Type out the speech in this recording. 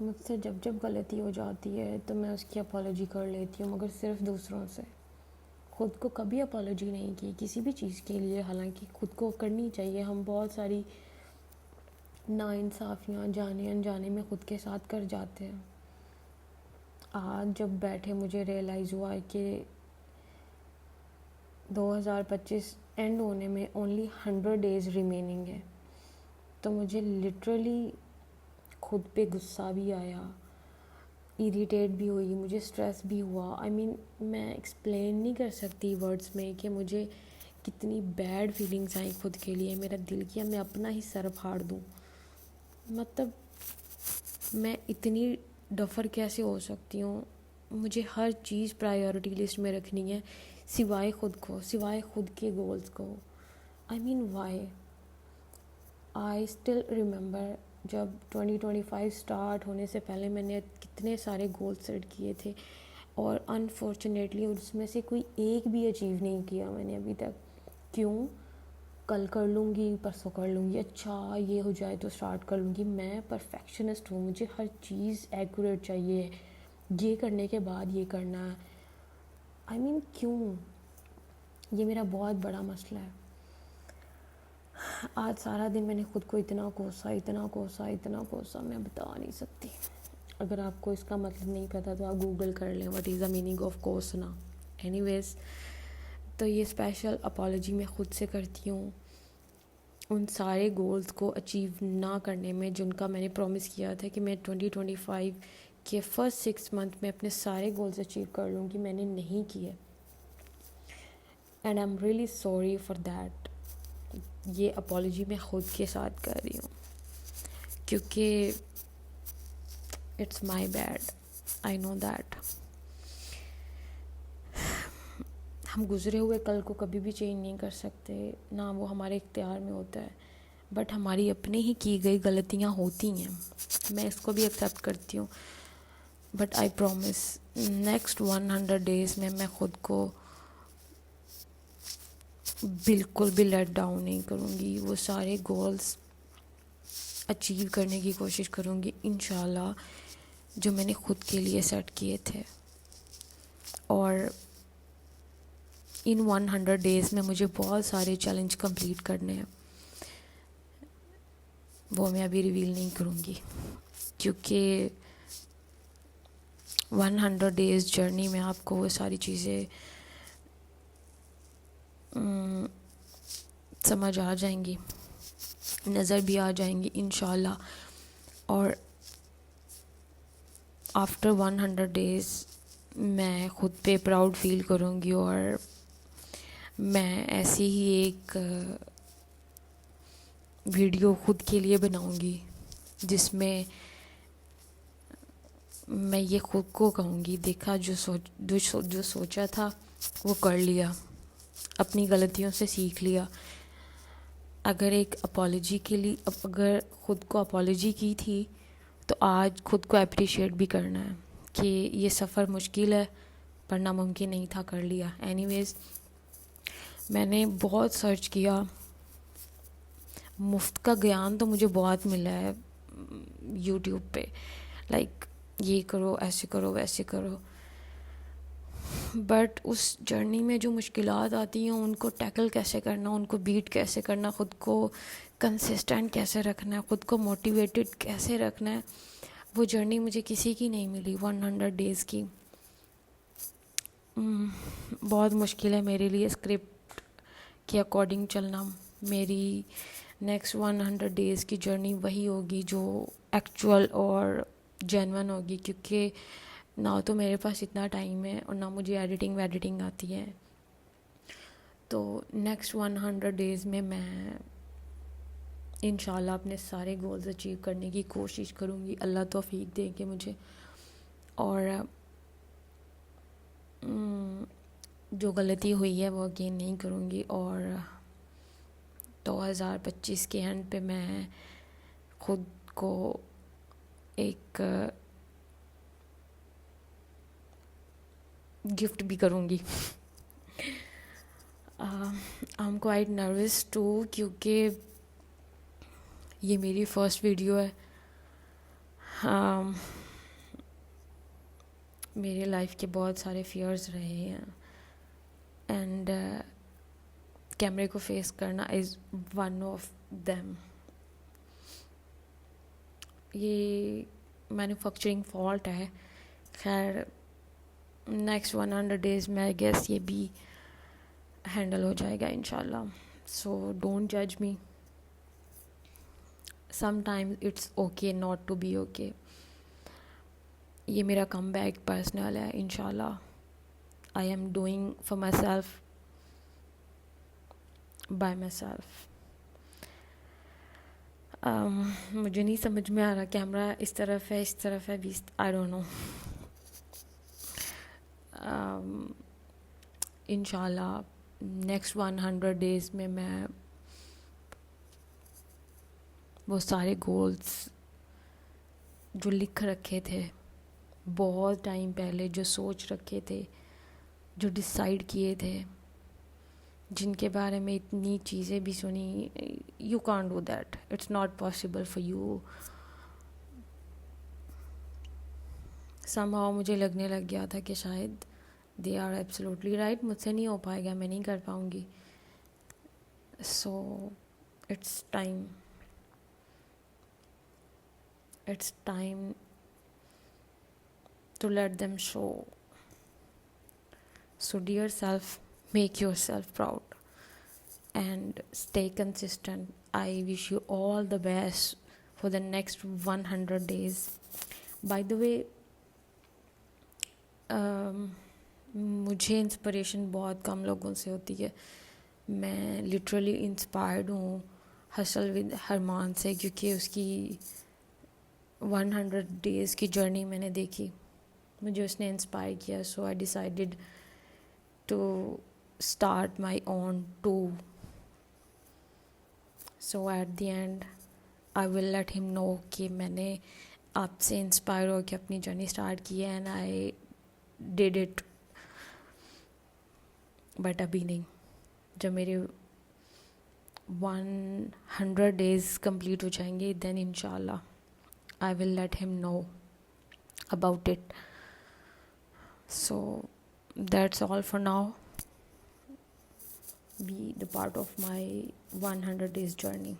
مجھ سے جب جب غلطی ہو جاتی ہے تو میں اس کی اپالوجی کر لیتی ہوں، مگر صرف دوسروں سے، خود کو کبھی اپالوجی نہیں کی کسی بھی چیز کے لیے، حالانکہ خود کو کرنی چاہیے۔ ہم بہت ساری ناانصافیاں جانے انجانے میں خود کے ساتھ کر جاتے ہیں۔ آج جب بیٹھے مجھے ریئلائز ہوا کہ 2025 اینڈ ہونے میں اونلی 100 ڈیز ریمیننگ ہے، تو مجھے لٹرلی خود پہ غصہ بھی آیا، ایریٹیٹ بھی ہوئی، مجھے اسٹریس بھی ہوا۔ میں ایکسپلین نہیں کر سکتی ورڈز میں کہ مجھے کتنی بیڈ فیلنگس آئیں خود کے لیے۔ میرا دل کیا میں اپنا ہی سر پھاڑ دوں، مطلب میں اتنی ڈفر کیسے ہو سکتی ہوں؟ مجھے ہر چیز پرائیورٹی لسٹ میں رکھنی ہے سوائے خود کو، سوائے خود کے گولز کو۔ وائی؟ آئی اسٹل ریممبر جب 2025 اسٹارٹ ہونے سے پہلے میں نے کتنے سارے گول سیٹ کیے تھے، اور انفارچونیٹلی اس میں سے کوئی ایک بھی اچیو نہیں کیا میں نے ابھی تک۔ کیوں؟ کل کر لوں گی، پرسوں کر لوں گی، اچھا یہ ہو جائے تو اسٹارٹ کر لوں گی۔ میں پرفیکشنسٹ ہوں، مجھے ہر چیز ایکوریٹ چاہیے، یہ کرنے کے بعد یہ کرنا ہے۔ کیوں؟ یہ میرا بہت بڑا مسئلہ ہے۔ آج سارا دن میں نے خود کو اتنا کوسا میں بتا نہیں سکتی۔ اگر آپ کو اس کا مطلب نہیں پتا تو آپ گوگل کر لیں what is the meaning of کوسنا۔ اینی ویز، تو یہ اسپیشل اپالوجی میں خود سے کرتی ہوں ان سارے گولز کو اچیو نہ کرنے میں جن کا میں نے پرومس کیا تھا کہ میں 2025 کے فرسٹ 6 منتھ میں اپنے سارے گولز اچیو کر لوں گی، میں نے نہیں کیے، and I am really sorry for that. یہ اپالوجی میں خود کے ساتھ کر رہی ہوں کیونکہ it's my bad, I know that. ہم گزرے ہوئے کل کو کبھی بھی چینج نہیں کر سکتے، نہ وہ ہمارے اختیار میں ہوتا ہے، بٹ ہماری اپنے ہی کی گئی غلطیاں ہوتی ہیں، میں اس کو بھی ایکسیپٹ کرتی ہوں۔ But I promise next 100 days میں خود کو بالکل بھی لیٹ ڈاؤن نہیں کروں گی، وہ سارے گولز اچیو کرنے کی کوشش کروں گی انشاءاللہ جو میں نے خود کے لیے سیٹ کیے تھے۔ اور ان 100 ڈیز میں مجھے بہت سارے چیلنج کمپلیٹ کرنے ہیں، وہ میں ابھی ریویل نہیں کروں گی کیونکہ 100 ڈیز جرنی میں آپ کو وہ ساری چیزیں سمجھ آ جائیں گی، نظر بھی آ جائیں گی انشاءاللہ۔ اور آفٹر 100 ڈیز میں خود پہ پراؤڈ فیل کروں گی، اور میں ایسی ہی ایک ویڈیو خود کے لیے بناؤں گی جس میں میں یہ خود کو کہوں گی، دیکھا جو سوچا تھا وہ کر لیا، اپنی غلطیوں سے سیکھ لیا۔ اگر ایک اپالوجی کے لیے اگر خود کو اپالوجی کی تھی تو آج خود کو اپریشیٹ بھی کرنا ہے کہ یہ سفر مشکل ہے پر ناممکن نہیں تھا، کر لیا۔ اینی ویز، میں نے بہت سرچ کیا، مفت کا گیان تو مجھے بہت ملا ہے یوٹیوب پہ، لائک یہ کرو، ایسے کرو، ویسے کرو، بٹ اس جرنی میں جو مشکلات آتی ہیں ان کو ٹیکل کیسے کرنا، ان کو بیٹ کیسے کرنا، خود کو کنسسٹنٹ کیسے رکھنا ہے، خود کو موٹیویٹڈ کیسے رکھنا ہے، وہ جرنی مجھے کسی کی نہیں ملی 100 ڈیز کی۔ بہت مشکل ہے میرے لیے اسکرپٹ کے اکارڈنگ چلنا۔ میری نیکسٹ 100 ڈیز کی جرنی وہی ہوگی جو ایکچوئل اور جینون ہوگی، کیونکہ نہ تو میرے پاس اتنا ٹائم ہے اور نہ مجھے ایڈیٹنگ آتی ہے۔ تو نیکسٹ 100 ڈیز میں انشاءاللہ اپنے سارے گولز اچیو کرنے کی کوشش کروں گی، اللہ توفیق دے کہ مجھے، اور جو غلطی ہوئی ہے وہ اگین نہیں کروں گی، اور 2025 کے اینڈ پہ میں خود کو ایک گفٹ بھی کروں گی۔ I am quite nervous too, کیونکہ یہ میری فرسٹ ویڈیو ہے، میری لائف کے بہت سارے فیئرز رہے ہیں، اینڈ کیمرے کو فیس کرنا از ون آف دیم. یہ مینوفیکچرنگ فالٹ ہے. خیر نیکسٹ 100 days میں آئی گیس یہ بھی ہینڈل ہو جائے گا انشاءاللہ. سو ڈونٹ جج me. Sometimes it's okay not to be okay. یہ میرا کم بیک پرسنل ہے انشاءاللہ. I am doing for myself by myself. مجھے نہیں سمجھ میں آ رہا کیمرہ اس طرف ہے اس طرف ہے آئی ڈونٹ نو. انشاءاللہ نیکسٹ 100 days میں وہ سارے گولز جو لکھ رکھے تھے بہت ٹائم پہلے، جو سوچ رکھے تھے، جو ڈیسائیڈ کیے تھے، جن کے بارے میں اتنی چیزیں بھی سنی، you can't do that, it's not possible for you. Somehow مجھے لگنے لگ گیا تھا کہ شاید دے آر ایبسلیوٹلی رائٹ، مجھ سے نہیں ہو پائے گا، میں نہیں کر پاؤں گی. So it's time to let them show. So dear self, make yourself proud and stay consistent. I wish you all the best for the next 100 days. By the way, مجھے انسپریشن بہت کم لوگوں سے ہوتی ہے. میں لٹرلی انسپائرڈ ہوں hassle with ہرمان سے، کیونکہ اس کی 100 days کی جرنی میں نے دیکھی، مجھے اس نے انسپائر کیا. So I decided to start my own too. So at the end I will let him know کہ میں نے آپ سے انسپائر ہو کے اپنی جرنی اسٹارٹ کی ہے، and I did it. But ابھی نہیں. جب میرے 100 days کمپلیٹ ہو جائیں گے دین انشاءاللہ I will let him know about it. So that's all for now. Be the part of my 100 days journey.